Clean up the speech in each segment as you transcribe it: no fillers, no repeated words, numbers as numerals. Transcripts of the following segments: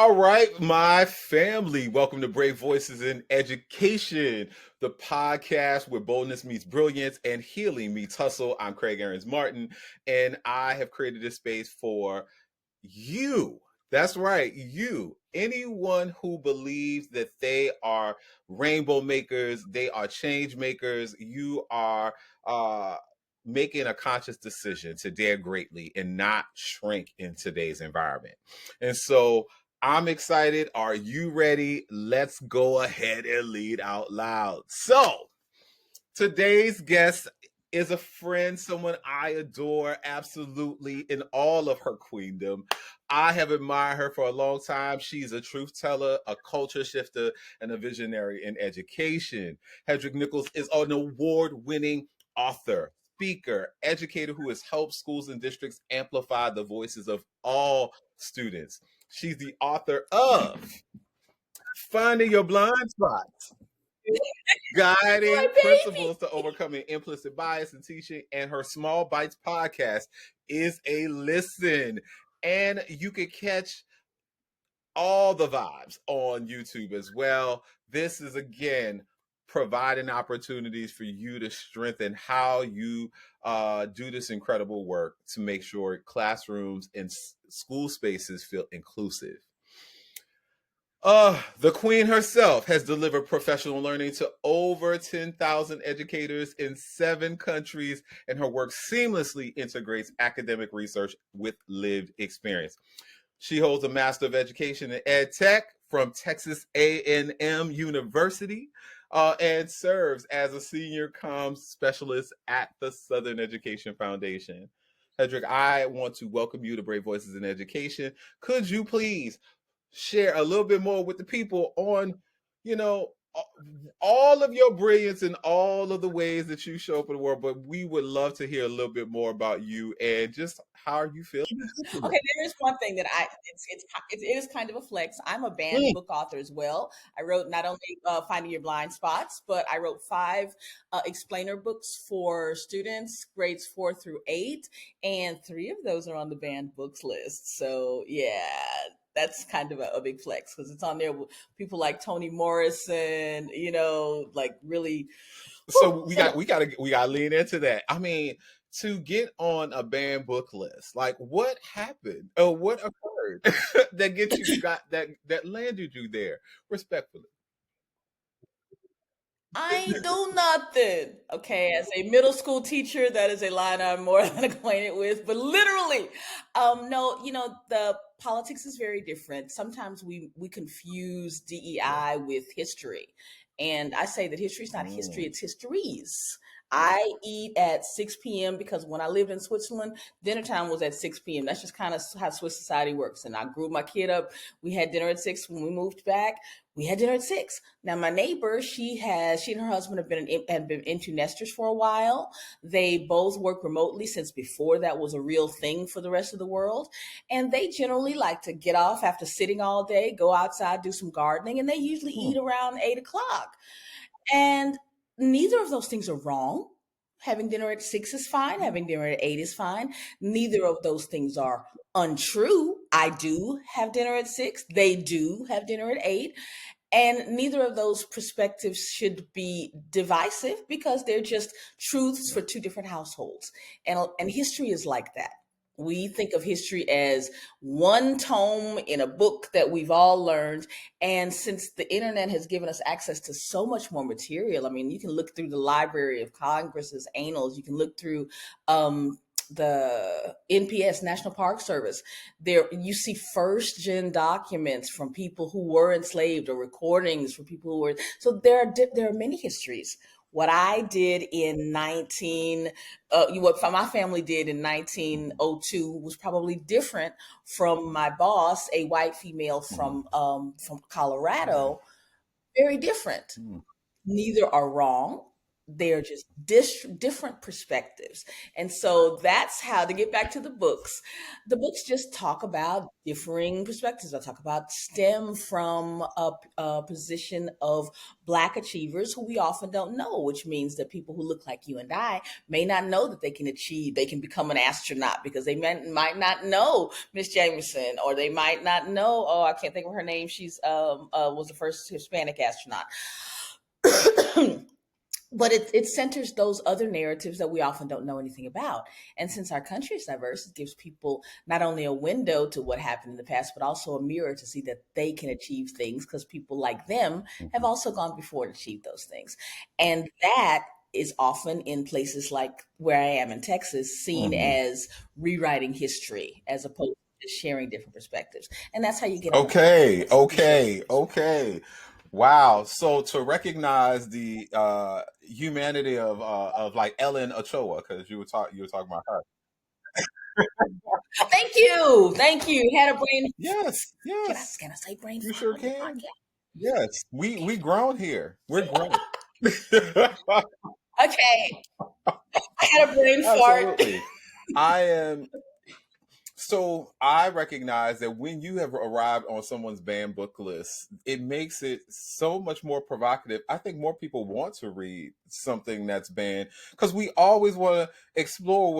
All right, my family. Welcome to Brave Voices in Education, the podcast where boldness meets brilliance and healing meets hustle. I'm Craig Aarons Martin, and I have created this space for you. That's right, you. Anyone who believes that they are rainbow makers, they are change makers, you are making a conscious decision to dare greatly and not shrink in today's environment. And so I'm excited. Are you ready? Let's go ahead and lead out loud. So, today's guest is a friend, someone I adore absolutely in all of her queendom. I have admired her for a long time. She's a truth teller, a culture shifter, and a visionary in education. Hedreich Nichols is an award-winning author, speaker, educator who has helped schools and districts amplify the voices of all students. She's the author of Finding Your Blind Spots, Guiding My baby. Principles to Overcoming Implicit Bias in Teaching, and her Small Bites podcast is a listen. And you can catch all the vibes on YouTube as well. This is, again, providing opportunities for you to strengthen how you do this incredible work to make sure classrooms and school spaces feel inclusive. The Queen herself has delivered professional learning to over 10,000 educators in 7 countries, and her work seamlessly integrates academic research with lived experience. She holds a Master of Education in Ed Tech from Texas A&M University and serves as a senior comms specialist at the Southern Education Foundation. Hedreich, I want to welcome you to Brave Voices in Education. Could you please share a little bit more with the people on, all of your brilliance and all of the ways that you show up in the world, but we would love to hear a little bit more about you and just how are you feeling? Okay, there is one thing that it is kind of a flex. I'm a banned book author as well. I wrote not only Finding Your Blind Spots, but I wrote 5 explainer books for students, grades 4 through 8, and 3 of those are on the banned books list. So yeah, that's kind of a big flex because it's on there with people like Toni Morrison, like really. So we got to lean into that. I mean, to get on a banned book list, like what happened or what occurred that landed you there, respectfully? I ain't do nothing. Okay, as a middle school teacher, that is a line I'm more than acquainted with. But literally, no, the politics is very different. Sometimes we confuse DEI with history, and I say that history is not history; it's histories. I eat at 6 p.m. because when I lived in Switzerland, dinner time was at 6 p.m. That's just kind of how Swiss society works. And I grew my kid up. We had dinner at 6 when we moved back. We had dinner at 6. Now my neighbor, she and her husband have been empty nesters for a while. They both work remotely since before that was a real thing for the rest of the world. And they generally like to get off after sitting all day, go outside, do some gardening, and they usually eat around 8 o'clock. And neither of those things are wrong. Having dinner at 6 is fine. Having dinner at 8 is fine. Neither of those things are untrue. I do have dinner at 6. They do have dinner at 8. And neither of those perspectives should be divisive because they're just truths for 2 different households. And history is like that. We think of history as one tome in a book that we've all learned. And since the internet has given us access to so much more material, I mean, you can look through the Library of Congress's annals, you can look through the NPS National Park Service. There you see first gen documents from people who were enslaved or recordings from people who were. So there are many histories. What I did in what my family did in 1902 was probably different from my boss, a white female from Colorado. Very different. Neither are wrong. they're just different perspectives. And so that's how, to get back to the books just talk about differing perspectives. I talk about STEM from a position of Black achievers who we often don't know, which means that people who look like you and I may not know that they can become an astronaut, because they might not know Miss Jameson, or they might not know, oh, I can't think of her name. She's was the first Hispanic astronaut. But it centers those other narratives that we often don't know anything about. And since our country is diverse, it gives people not only a window to what happened in the past, but also a mirror to see that they can achieve things, because people like them have also gone before to achieve those things. And that is often, in places like where I am in Texas, seen as rewriting history as opposed to just sharing different perspectives. And that's how you get Okay, okay, okay. Wow. So to recognize the humanity of like Ellen Ochoa, because you were talking about her. Thank you. Had a brain. Yes, Can I yes, can I say brain you fart sure on your can. podcast? Yes, we grown here. We're grown. Okay, I had a brain fart. Absolutely. I am. So I recognize that when you have arrived on someone's banned book list, it makes it so much more provocative. I think more people want to read something that's banned, because we always want to explore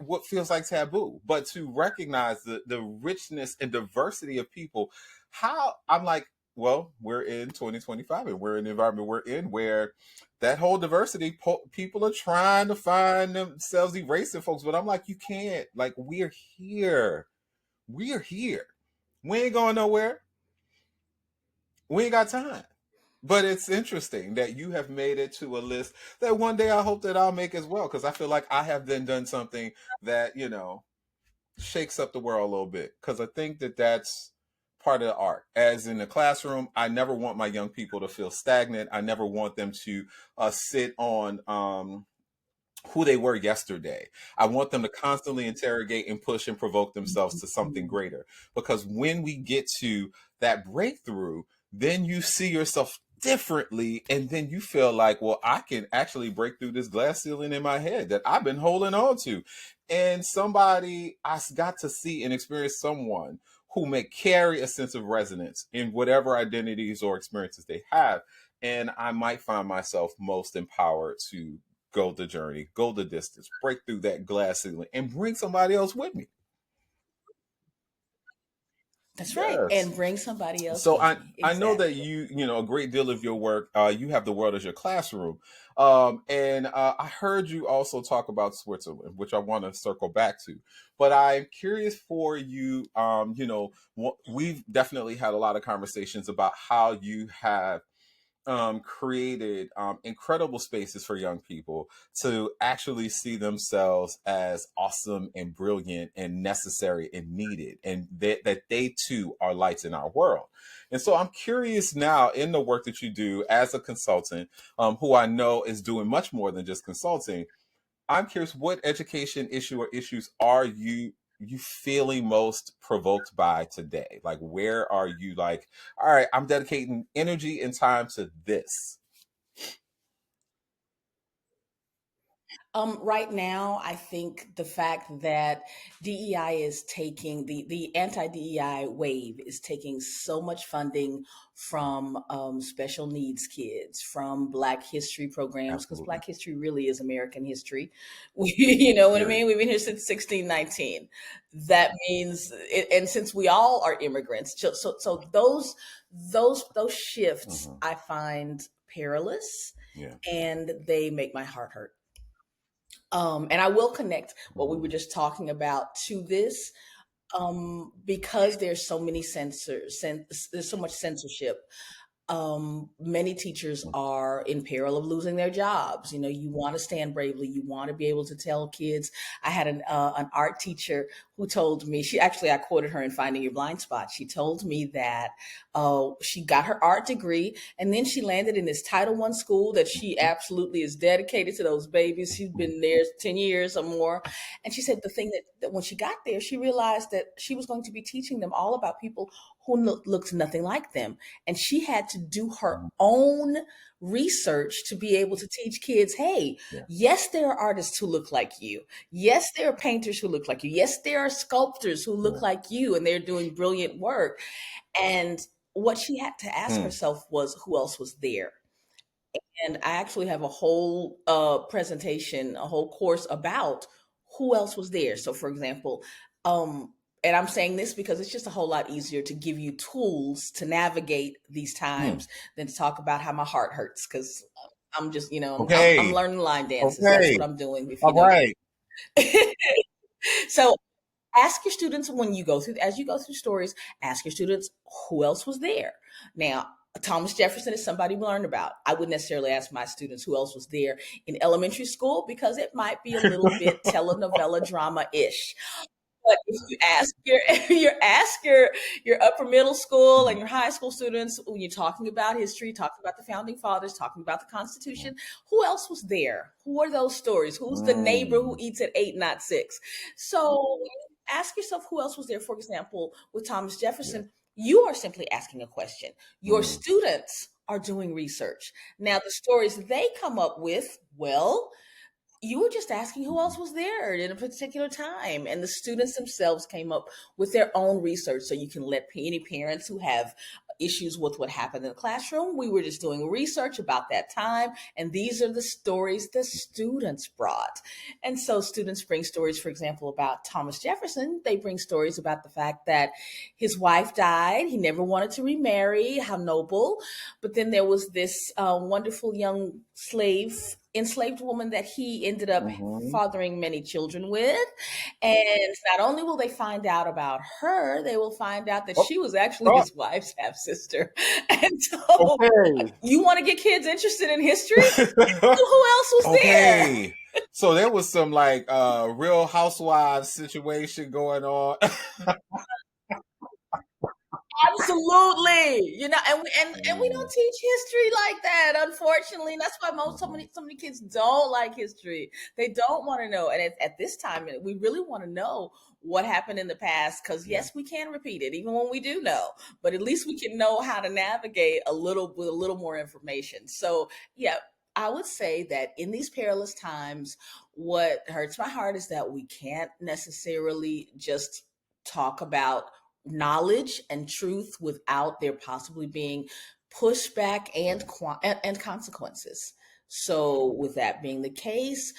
what feels like taboo. But to recognize the richness and diversity of people, how I'm like, well, we're in 2025 and we're in the environment we're in where that whole diversity, people are trying to find themselves erasing folks, but I'm like, you can't. Like, we're here. We're here. We ain't going nowhere. We ain't got time. But it's interesting that you have made it to a list that one day I hope that I'll make as well, because I feel like I have then done something that, shakes up the world a little bit, because I think that that's part of the art. As in the classroom, I never want my young people to feel stagnant. I never want them to sit on who they were yesterday. I want them to constantly interrogate and push and provoke themselves to something greater. Because when we get to that breakthrough, then you see yourself differently, and then you feel like, well, I can actually break through this glass ceiling in my head that I've been holding on to. And I got to see and experience someone who may carry a sense of resonance in whatever identities or experiences they have. And I might find myself most empowered to go the journey, go the distance, break through that glass ceiling, and bring somebody else with me. That's right. Yes. And bring somebody else So with I me. I know that Exactly. a great deal of your work. You have the world as your classroom, and I heard you also talk about Switzerland, which I want to circle back to. But I'm curious for you. We've definitely had a lot of conversations about how you have created incredible spaces for young people to actually see themselves as awesome and brilliant and necessary and needed, and that they too are lights in our world. And so I'm curious now, in the work that you do as a consultant, who I know is doing much more than just consulting. I'm curious, what education issue or issues are you feeling most provoked by today? Like, where are you like, all right, I'm dedicating energy and time to this? Right now, I think the fact that DEI is taking the anti DEI wave is taking so much funding from special needs kids, from Black History programs, because Absolutely. Black History really is American history. You know what I Period. mean? We've been here since 1619. That means, and since we all are immigrants, so those shifts Hmm. I find perilous, Yeah. and they make my heart hurt. And I will connect what we were Hmm. just talking about to this, because there's so many there's so much censorship. Many teachers are in peril of losing their jobs. You know, you want to stand bravely. You want to be able to tell kids. I had an art teacher who told me, I quoted her in Finding Your Blind Spot. She told me that she got her art degree, and then she landed in this Title I school that she absolutely is dedicated to those babies. She's been there 10 years or more. And she said the thing that when she got there, she realized that she was going to be teaching them all about people who looked nothing like them, and she had to do her own research to be able to teach kids, hey, Yeah. yes, there are artists who look like you. Yes, there are painters who look like you. Yes, there are sculptors who look Yeah. like you and they're doing brilliant work. And what she had to ask Mm. herself was, who else was there? And I actually have a whole presentation, a whole course about who else was there. So, for example, and I'm saying this because it's just a whole lot easier to give you tools to navigate these Mm. times than to talk about how my heart hurts. Because I'm just, I'm Okay. learning line dances. That's what Okay. I'm doing. If All right. So ask your students when you go through, as you go through stories, ask your students who else was there. Now, Thomas Jefferson is somebody we learned about. I wouldn't necessarily ask my students who else was there in elementary school because it might be a little bit telenovela drama ish. But if you ask your upper middle school and Mhm. your high school students when you're talking about history, talking about the founding fathers, talking about the Constitution, who else was there? Who are those stories? Who's the neighbor who Mm. eats at 8, not 6? So ask yourself who else was there. For example, with Thomas Yeah. Jefferson, you are simply asking a question. Your Mm. students are doing research. Now, the stories they come up with, well, you were just asking who else Mhm. was there at a particular time, and the students themselves came up with their own research. So you can let any parents who have issues with what happened in the classroom, we were just doing research about that time, and these are the stories the students brought. And so students bring stories, for example, about Thomas Jefferson. They bring stories about the fact that his wife died, he never wanted to remarry, how noble. But then there was this wonderful young enslaved woman that he ended up Mhm. fathering many children with. And not only will they find out about her, they will find out that Oh, she was actually oh, his wife's half sister. And so, okay. you want to get kids interested in history? So who else was there? Okay. So there was some like real housewives situation going on. Absolutely, and we don't teach history like that, unfortunately. And that's why Mhm. so many kids don't like history. They don't want to know, and at this time, we really want to know what happened in the past because Yeah. yes, we can repeat it, even when we do know. But at least we can know how to navigate a little with a little more information. So yeah. I would say that in these perilous times, what hurts my heart is that we can't necessarily just talk about knowledge and truth without there possibly being pushback Yeah. and consequences. So, with that being the case,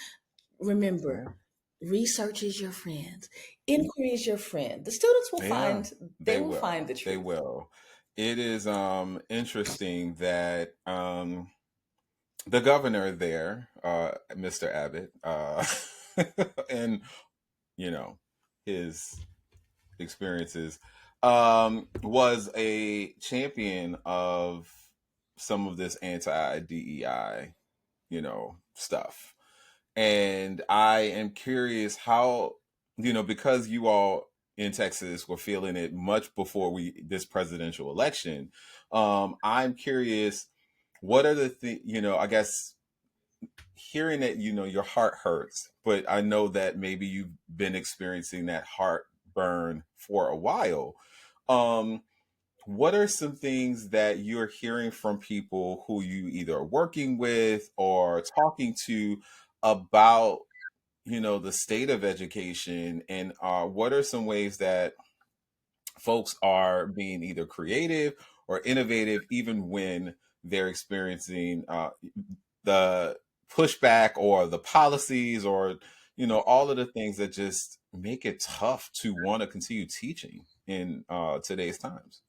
remember, Yeah. research is your friend, inquiry is your friend. The students will Yeah. find they They will find will. the They truth. will. It is interesting that the governor there, Mr. Abbott, and you know, his experiences, was a champion of some of this anti DEI, stuff. And I am curious how, because you all in Texas were feeling it much before this presidential election. I'm curious, what are the things, I guess hearing that, your heart hurts, but I know that maybe you've been experiencing that heartburn for a while. Um, what are some things that you're hearing from people who you either are working with or talking to about, the state of education, and what are some ways that folks are being either creative or innovative even when they're experiencing the pushback or the policies or all of the things that just make it tough to want to continue teaching in today's times.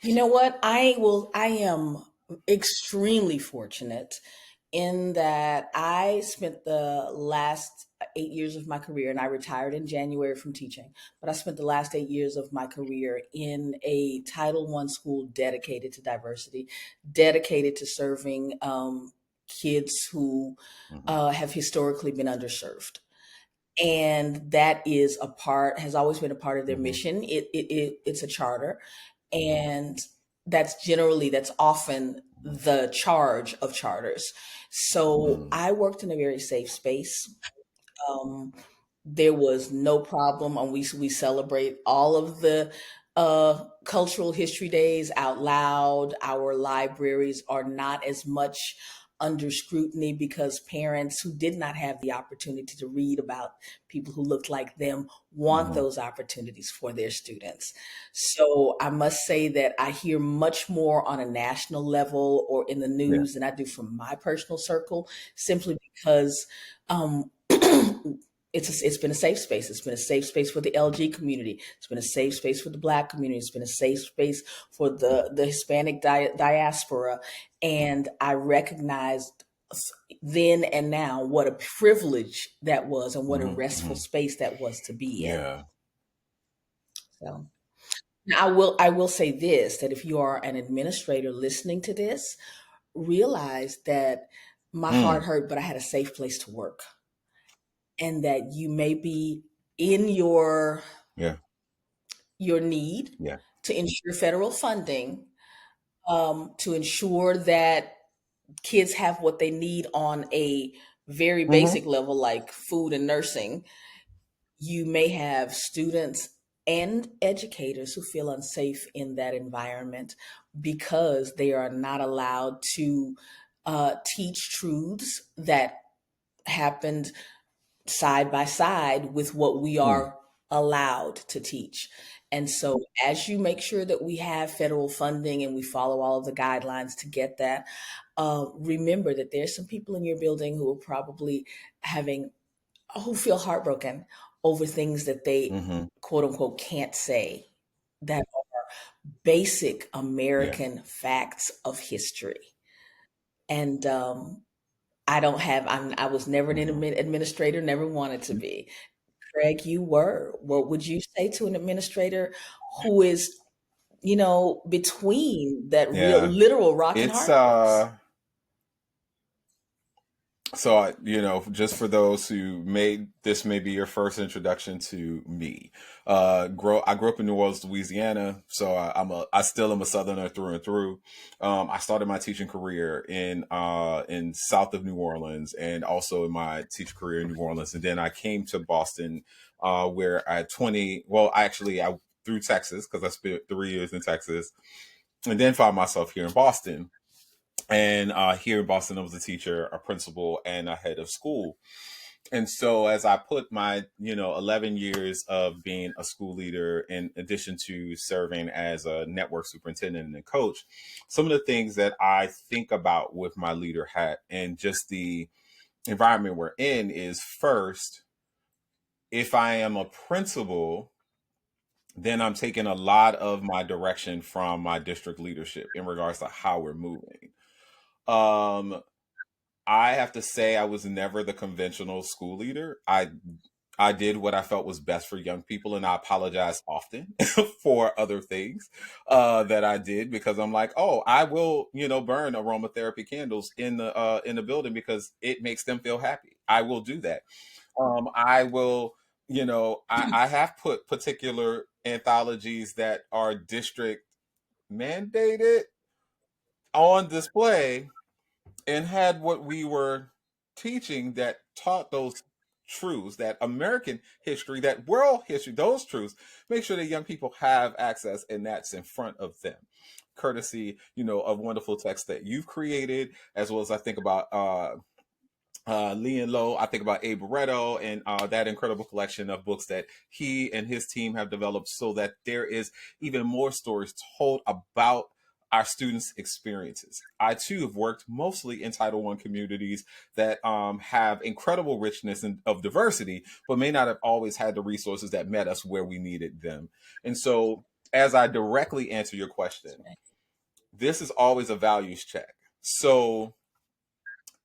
You know what? I am extremely fortunate in that I spent the last 8 years of my career, and I retired in January from teaching, but I spent the last 8 years of my career in a Title I school dedicated to diversity, dedicated to serving kids who Hmm. have historically been underserved. And that has always been a part of their Hmm. mission. It's a charter, and that's often the charge of charters. So Mm. I worked in a very safe space. Um, there was no problem, and we celebrate all of the cultural history days out loud. Our libraries are not as much under scrutiny because parents who did not have the opportunity to read about people who looked like them want Hmm. those opportunities for their students. So I must say that I hear much more on a national level or in the Yeah. news than I do from my personal circle, simply because um, it's been a safe space. It's been a safe space for the LG community. It's been a safe space for the Black community. It's been a safe space for the Hispanic diaspora. And I recognized then and now what a privilege that was and what a Hmm. restful Hmm. space that was to be in. Yeah. So now I will say this, that if you are an administrator listening to this, realize that my heart Mm. hurt, but I had a safe place to work, and that you may be in your Yeah. need Yeah. to ensure federal funding, to ensure that kids have what they need on a very Hmm. basic level, like food and nursing. You may have students and educators who feel unsafe in that environment because they are not allowed to teach truths that happened side by side with what we Mm. are allowed to teach. And so, as you make sure that we have federal funding and we follow all of the guidelines to get that, remember that there's some people in your building who are probably having, who feel heartbroken over things that they Hmm. quote unquote can't say, that are basic Yeah. American facts of history. And I was never an Hmm. administrator, never wanted to be. Craig, you were. What would you say to an administrator who is, between that real Yeah. literal rock and It's hard place? So just for those who may be your first introduction to me. I grew up in New Orleans, Louisiana, so I still am a Southerner through and through. I started my teaching career in south of New Orleans, and also in my teaching career in New Orleans, and then I came to Boston, where I had 20. Well, actually, I through Texas because I spent 3 years in Texas, and then found myself here in Boston. And here in Boston, I was a teacher, a principal, and a head of school. And so, as I put my 11 years of being a school leader, in addition to serving as a network superintendent and coach, some of the things that I think about with my leader hat and just the environment we're in is, first, if I am a principal, then I'm taking a lot of my direction from my district leadership in regards to how we're moving. Um, I have to say I was never the conventional school leader. I did what I felt was best for young people, and I apologize often for other things that I did, because I'm like, oh, I will, burn aromatherapy candles in the building because it makes them feel happy. I will do that. I will, I have put particular anthologies that are district mandated on display, and had what we were teaching that taught those truths, that American history, that world history, those truths, make sure that young people have access, and that's in front of them. Courtesy, of wonderful text that you've created, as well as I think about Lee and Lowe. I think about Abe Barretto and that incredible collection of books that he and his team have developed, so that there is even more stories told about our students' experiences. I too have worked mostly in Title I communities that have incredible richness of diversity, but may not have always had the resources that met us where we needed them. And so, as I directly answer your question, this is always a values check. So,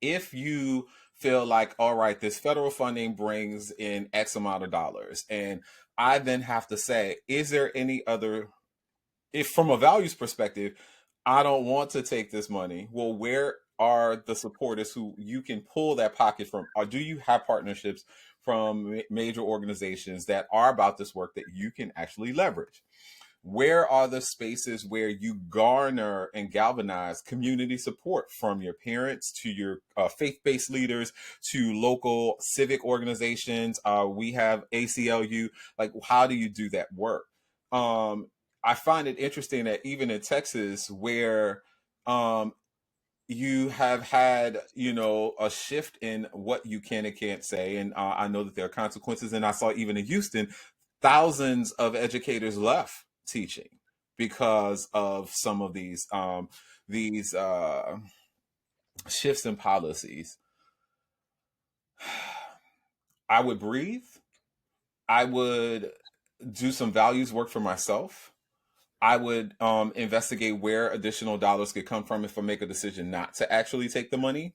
if you feel like, all right, this federal funding brings in X amount of dollars, and I then have to say, is there any other, if from a values perspective, I don't want to take this money, well, where are the supporters who you can pull that pocket from? Or do you have partnerships from major organizations that are about this work that you can actually leverage? Where are the spaces where you garner and galvanize community support, from your parents to your faith-based leaders to local civic organizations? We have ACLU. Like, how do you do that work? I find it interesting that even in Texas, where you have had, a shift in what you can and can't say, and I know that there are consequences. And I saw even in Houston, thousands of educators left teaching because of some of these shifts in policies. I would breathe. I would do some values work for myself. I would investigate where additional dollars could come from if I make a decision not to actually take the money.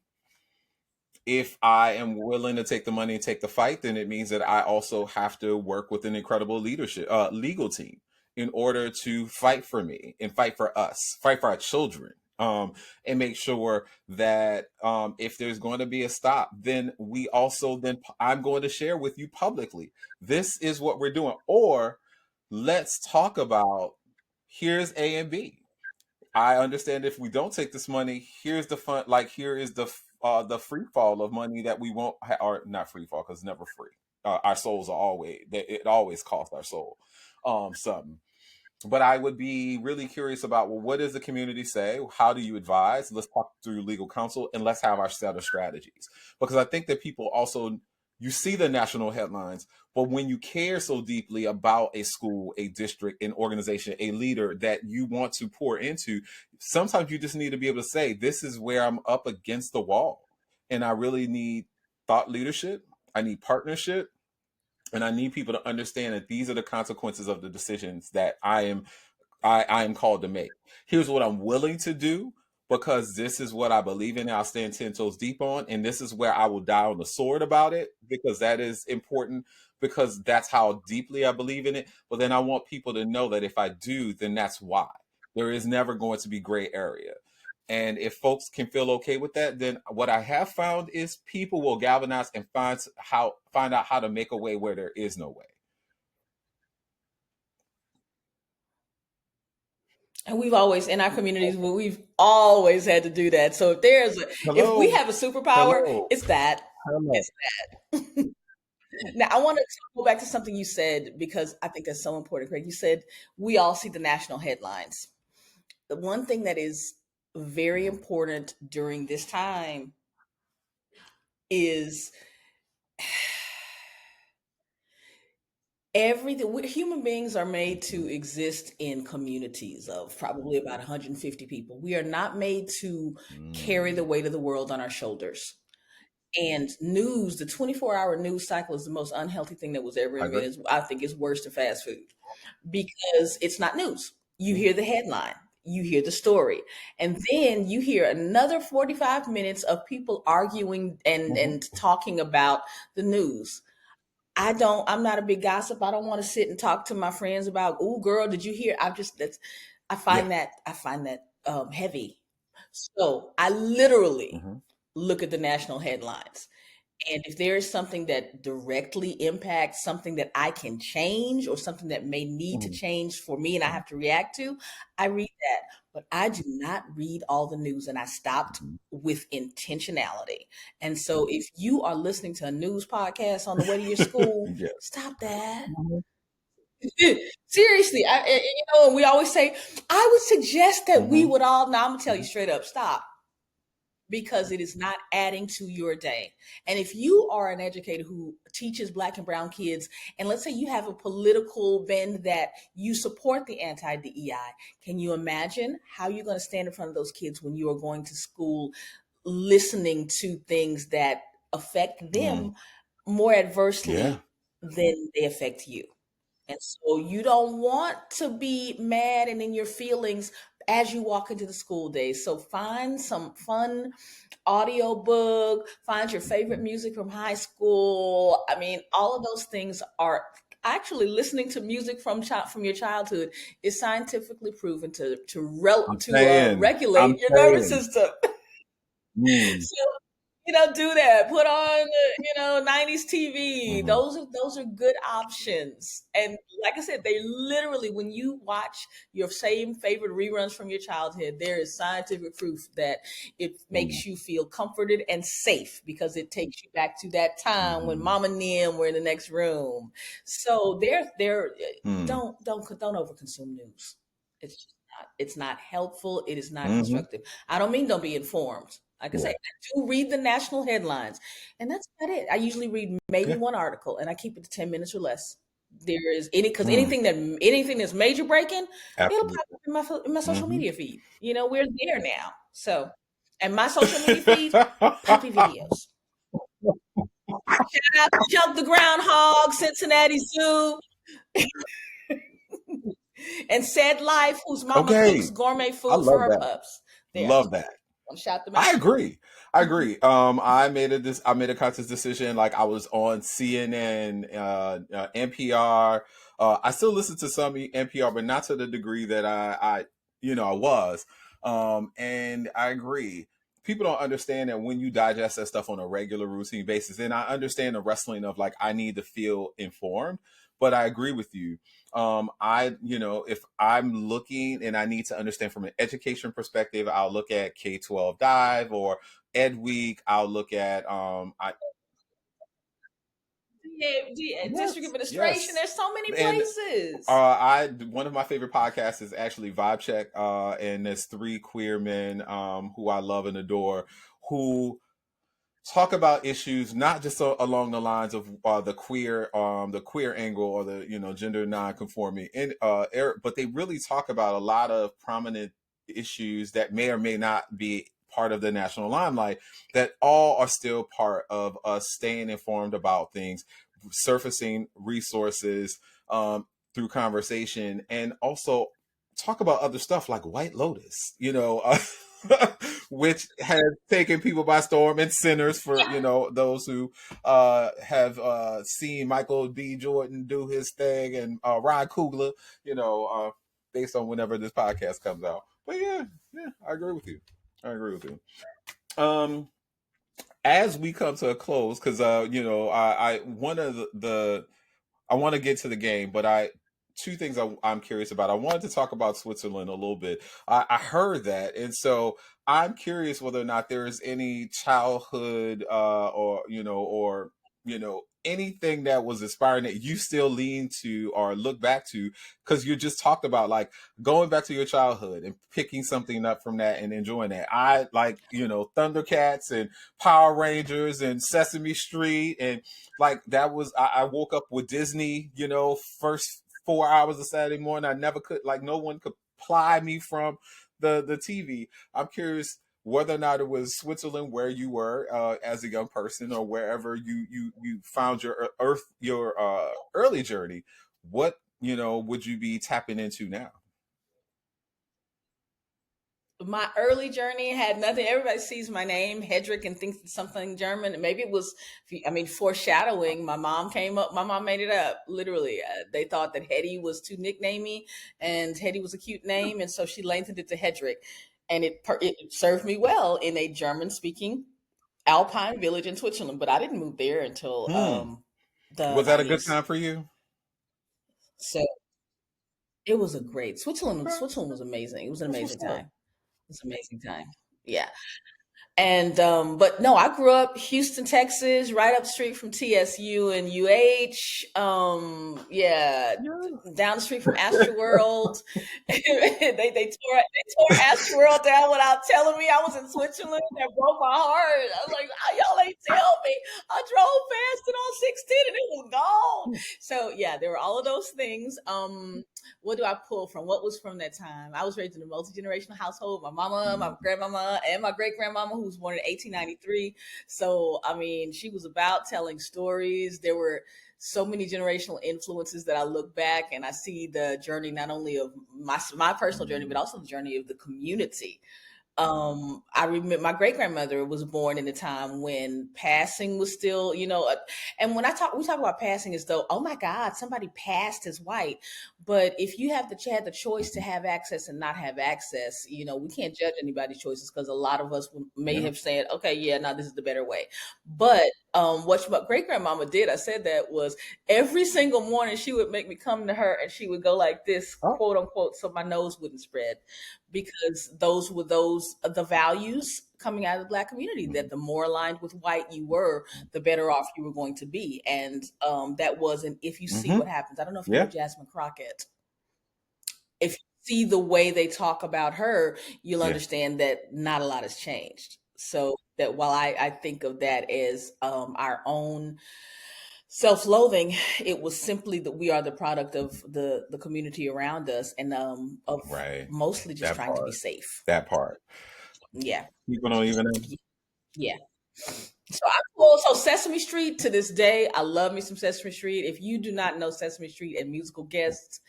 If I am willing to take the money and take the fight, then it means that I also have to work with an incredible legal team in order to fight for me and fight for us, fight for our children, and make sure that if there's going to be a stop, then I'm going to share with you publicly. This is what we're doing. Or let's talk about, here's A and B. I understand if we don't take this money, here's the fun. Like, here is the free fall of money that we won't or not free fall, because it's never free. Our souls are always, it always costs our soul something. But I would be really curious about, well, what does the community say? How do you advise? Let's talk through legal counsel, and let's have our set of strategies. Because I think that people also, you see the national headlines, but when you care so deeply about a school, a district, an organization, a leader that you want to pour into, sometimes you just need to be able to say, this is where I'm up against the wall. And I really need thought leadership. I need partnership. And I need people to understand that these are the consequences of the decisions that I am called to make. Here's what I'm willing to do, because this is what I believe in and I'll stand 10 toes deep on. And this is where I will die on the sword about it, because that is important, because that's how deeply I believe in it. But then I want people to know that if I do, then that's why. There is never going to be gray area. And if folks can feel okay with that, then what I have found is people will galvanize and find out how to make a way where there is no way. And we've always, in our communities, we've always had to do that. So if we have a superpower, Hello. it's that. Hello. It's that. Now, I want to go back to something you said, because I think that's so important, Craig. You said we all see the national headlines. The one thing that is very important during this time is everything. Human beings are made to exist in communities of probably about 150 people. We are not made to carry the weight of the world on our shoulders. And news, the 24-hour news cycle is the most unhealthy thing that was ever invented. I think it's worse than fast food, because it's not news. You hear the headline, you hear the story, and then you hear another 45 minutes of people arguing and talking about the news. I'm not a big gossip. I don't want to sit and talk to my friends about, oh girl, did you hear? I find that heavy. So I literally look at the national headlines. And if there is something that directly impacts something that I can change, or something that may need to change for me and I have to react to, I read that. But I do not read all the news, and I stopped with intentionality. And so if you are listening to a news podcast on the way to your school, stop that. Seriously, we always say, I would suggest that we would all, now I'm going to tell you straight up, stop. Because it is not adding to your day. And if you are an educator who teaches Black and brown kids, and let's say you have a political bend that you support the anti-DEI, can you imagine how you're going to stand in front of those kids when you are going to school listening to things that affect them more adversely than they affect you? And so you don't want to be mad and in your feelings as you walk into the school days. So find some fun audiobook, find your favorite music from high school. I mean, all of those things are actually, listening to music from your childhood is scientifically proven to regulate your nervous system. So do that. Put on, 90s TV. Mhm. Those are good options. And like I said, they literally, when you watch your same favorite reruns from your childhood, there is scientific proof that it Mhm. makes you feel comforted and safe because it takes you back to that time when Mhm. Mom and Nim were in the next room. So they're Mhm. don't overconsume news. It's not helpful. It is not Mhm. constructive. I don't mean don't be informed. Like I say, Yeah. I do read the national headlines, and that's about it. I usually read maybe Yeah. one article, and I keep it to 10 minutes or less. There is because Mm. anything that's major breaking, it'll pop Absolutely. up in my social Mhm. media feed. We're there now. So, and my social media feed, puppy videos. Shout out to Jump the Groundhog, Cincinnati Zoo, and Said Life, whose mama cooks Okay. gourmet I food for love her that. pups. There, I Love just that. want to shout them out. I agree. I agree. I made a conscious decision. Like I was on CNN, NPR. I still listen to some NPR, but not to the degree that I was. And I agree. People don't understand that when you digest that stuff on a regular routine basis, and I understand the wrestling of like I need to feel informed, but I agree with you. If I'm looking and I need to understand from an education perspective, I'll look at K-12 Dive or Ed Week. I'll look at District yes, administration. yes. There's so many And places. I one of my favorite podcasts is actually Vibe Check, and there's three queer men who I love and adore who talk about issues not just along the lines of the queer angle or the gender non-conforming but they really talk about a lot of prominent issues that may or may not be part of the national limelight that all are still part of us staying informed about things, surfacing resources through conversation, and also talk about other stuff like White Lotus, which has taken people by storm, and Sinners for those who have seen Michael B. Jordan do his thing, and Ryan Coogler, based on whenever this podcast comes out. But yeah, I agree with you. I agree with you. Um, as we come to a close, because I one of the I want to get to the game, but two things I'm curious about. I wanted to talk about Switzerland a little bit. I heard that, and so I'm curious whether or not there is any childhood or anything that was inspiring that you still lean to or look back to, because you just talked about like going back to your childhood and picking something up from that and enjoying that. I like Thundercats and Power Rangers and Sesame Street, and like that was I woke up with Disney, first 4 hours of Saturday morning. I never could, like, no one could ply me from the TV. I'm curious whether or not it was Switzerland where you were as a young person, or wherever you found your early journey. What would you be tapping into now? My early journey had nothing. Everybody sees my name, Hedrick, and thinks it's something German. And maybe it was, foreshadowing. My mom came up, my mom made it up, literally. They thought that Hetty was too nicknamey, and Hetty was a cute name. And so she lengthened it to Hedrick. And it served me well in a German speaking Alpine village in Switzerland. But I didn't move there until Hmm. the Was that a good 90s. time for you? So it was a great Switzerland. Okay. Switzerland was amazing. It was an That's what's amazing up. time. It was an amazing time. Yeah. And but no, I grew up Houston, Texas, right up the street from TSU and UH. Yeah, Yeah. down the street from Astroworld. they tore Astroworld down without telling me I was in Switzerland. That broke my heart. I was like, oh, y'all ain't tell me. I drove past it on 16 and it was gone. So yeah, there were all of those things. What do I pull from? What was from that time? I was raised in a multi-generational household. My mama, my grandmama, and my great-grandmama, who was born in 1893. So, she was about telling stories. There were so many generational influences that I look back and I see the journey not only of my personal journey, but also the journey of the community. I remember my great grandmother was born in a time when passing was still, and when we talk about passing as though, oh my God, somebody passed as white. But if you had the choice to Mhm. have access and not have access, we can't judge anybody's choices because a lot of us may Yeah. have said, okay, yeah, no, this is the better way. But what my great grandmama did, I said that was every single morning she would make me come to her and she would go like this, Oh. quote unquote, so my nose wouldn't spread, because those were the values coming out of the Black community, that the more aligned with white you were, the better off you were going to be. And that wasn't, if you see Mm-hmm. what happens. I don't know if you know Yeah. Jasmine Crockett. If you see the way they talk about her, you'll Yeah. understand that not a lot has changed. So that while I think of that as our own self-loathing, it was simply that we are the product of the community around us, and of Right. mostly just That trying to be part. safe. That part. Yeah. People don't even know. Yeah. So Sesame Street, to this day, I love me some Sesame Street. If you do not know Sesame Street and musical guests,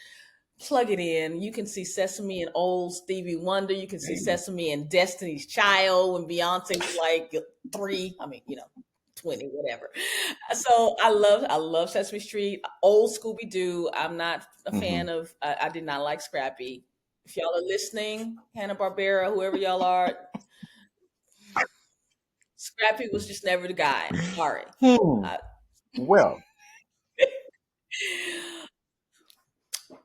plug it in. You can see Sesame and old Stevie Wonder. You can see Hey. Sesame and Destiny's Child when Beyonce was like 3. 20, whatever. So I love Sesame Street. Old Scooby Doo. I'm not a Mm-hmm. fan of. I did not like Scrappy. If y'all are listening, Hanna Barbera, whoever y'all are, Scrappy was just never the guy. Sorry. I, Well,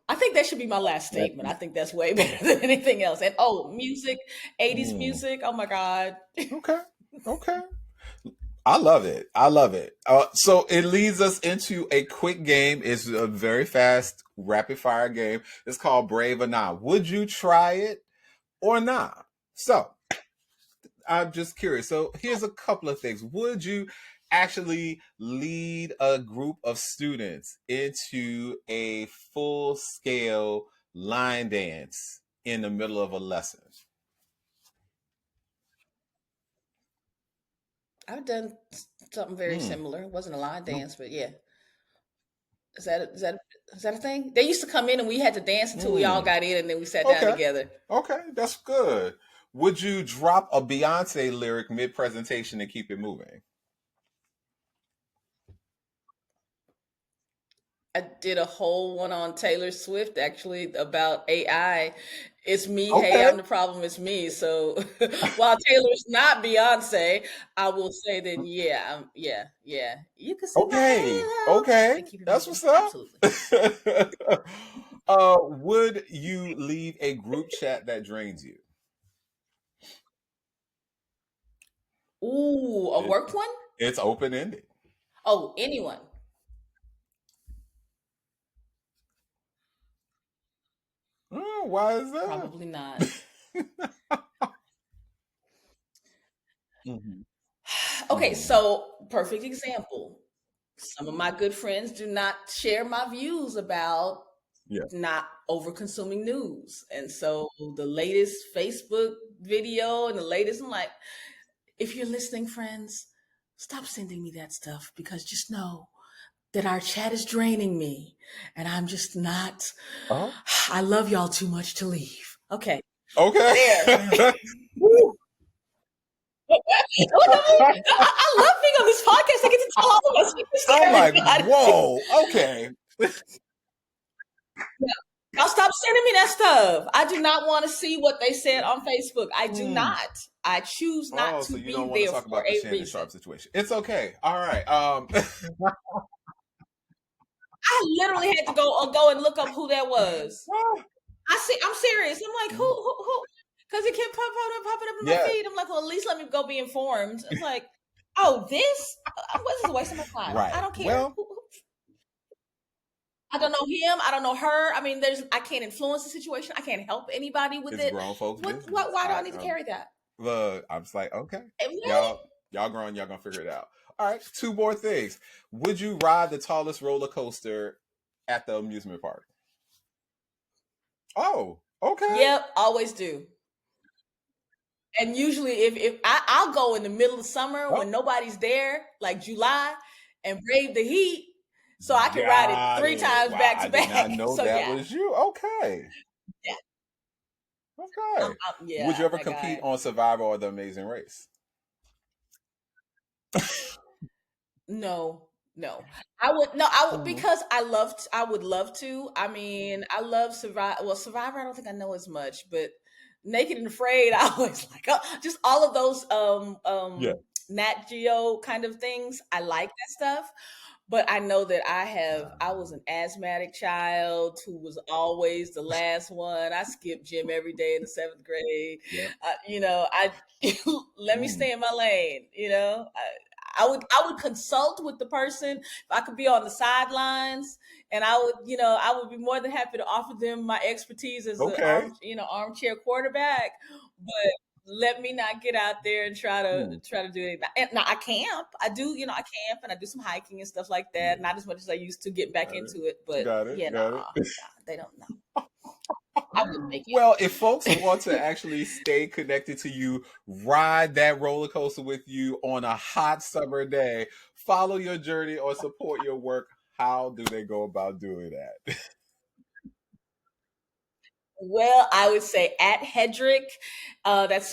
I think that should be my last statement. I think that's way better than anything else. And music, 80s music. Oh my God. okay. Okay. I love it. I love it. So it leads us into a quick game. It's a very fast, rapid fire game. It's called Brave or Not. Would you try it or not? So I'm just curious. So here's a couple of things. Would you actually lead a group of students into a full scale line dance in the middle of a lesson? I've done something very Mm. similar. It wasn't a line dance, but yeah. Is that a thing? They used to come in and we had to dance until we all Mm. got in, and then we sat down Okay. together. Okay. That's good. Would you drop a Beyonce lyric mid presentation and keep it moving? I did a whole one on Taylor Swift actually about AI. It's me. Hey, Okay. I'm the problem. It's me. So while Taylor's not Beyonce, I will say that yeah, yeah. You can see my Okay. halo Okay. and keep it That's moving. what's up. Absolutely. Would you leave a group chat that drains you? Ooh, a It, work one? it's open ended. Oh, anyone? Why is that? Probably not. Mhm. Okay, Mhm. so perfect example. Some of my good friends do not share my views about Yeah. not over consuming news. And so the latest Facebook video and the latest, I'm like, if you're listening, friends, stop sending me that stuff, because just know that our chat is draining me and I'm just not, Oh. I love y'all too much to leave. Okay, Okay. there. Woo. Look at me. I love being on this podcast. I get to tell all of my secrets to I'm like, everybody. whoa. Okay. Y'all stop sending me that stuff. I do not want to see what they said on Facebook. I do Mm. not. I choose not Oh, to so you don't be want to there talk for about the a Shannon reason. Sharp situation? It's okay. All right. I literally had to go and look up who that was. I'm serious. I'm like, who? Because it kept popping up in my Yeah. feed. I'm like, well, at least let me go be informed. It's like, oh, this? This is a waste of my time. I Right. don't care. Well, I don't know him. I don't know her. I mean, I can't influence the situation. I can't help anybody with it's it. grown folks' What? business. Why do I need to carry that? Look, I'm just like, okay, Really? y'all grown, y'all gonna figure it out. All right, two more things. Would you ride the tallest roller coaster at the amusement park? Oh, okay. Yep, always do. And usually, if I'll go in the middle of summer Oh, when nobody's there, like July, and brave the heat, so I can ride it got 3 it. times Wow, back I to did not back. know So that yeah, was you. Okay. yeah. Okay. Yeah, Would you I'm ever that compete guy. on Survivor or The Amazing Race? No, no. I would no, I would Mhm. because I would love to. I mean, I love Survivor, I don't think I know as much, but Naked and Afraid, I always like just all of those Yeah. Nat Geo kind of things. I like that stuff. But I know that I was an asthmatic child who was always the last one. I skipped gym every day in the seventh grade. Yeah. I let me Mm. stay in my lane. I would consult with the person if I could be on the sidelines, and I would be more than happy to offer them my expertise as an Okay. armchair quarterback. But let me not get out there and Mm. try to do it. And now I camp. I camp and I do some hiking and stuff like that. Yeah. Not as much as I used to get back Got it. into it, but Got yeah, it. Got it. they don't know. I wouldn't make Well, if folks want to it. actually stay connected to you, ride that roller coaster with you on a hot summer day, follow your journey or support your work, how do they go about doing that? Well, I would say at Hedrick. That's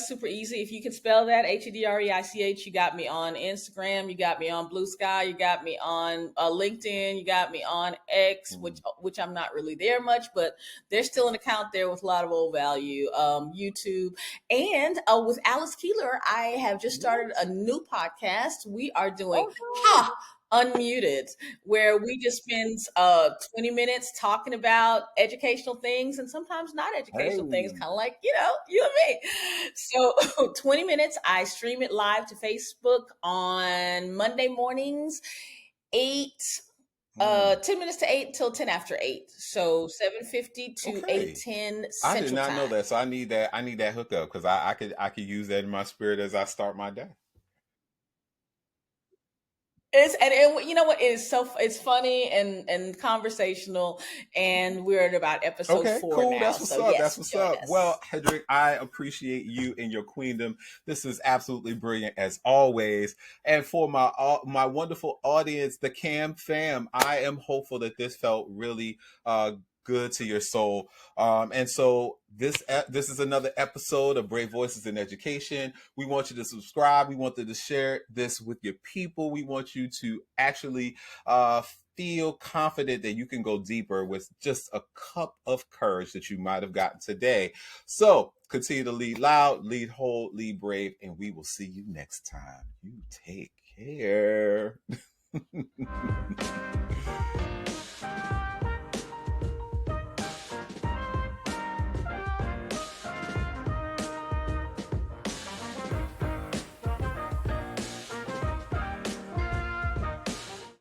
super easy. If you can spell that, Hedreich, you got me on Instagram, you got me on Blue Sky, you got me on LinkedIn, you got me on X, Mm. which I'm not really there much, but there's still an account there with a lot of old value. YouTube, and with Alice Keeler, I have just started a What? new podcast. We are doing Okay. Unmuted, where we just spend 20 minutes talking about educational things and sometimes not educational things, Hey. kind of like, you and me. So 20 minutes, I stream it live to Facebook on Monday mornings, 8 Mm. 10 minutes to 8 until 10 after 8. So 7:50 to Okay. 8:10 I did Central not know Time. that. So I need that hookup because I could use that in my spirit as I start my day. You know what, it's funny and conversational, and we're at about episode Okay, 4 cool. now, That's what's so up. That's yes, what's join up. Well, us. Hedrick, I appreciate you and your queendom. This is absolutely brilliant as always. And for my wonderful audience, the Cam fam, I am hopeful that this felt really good to your soul. And so this is another episode of Brave Voices in Education. We want you to subscribe. We want you to share this with your people. We want you to actually feel confident that you can go deeper with just a cup of courage that you might have gotten today. So continue to lead loud, lead whole, lead brave, and we will see you next time. You take care.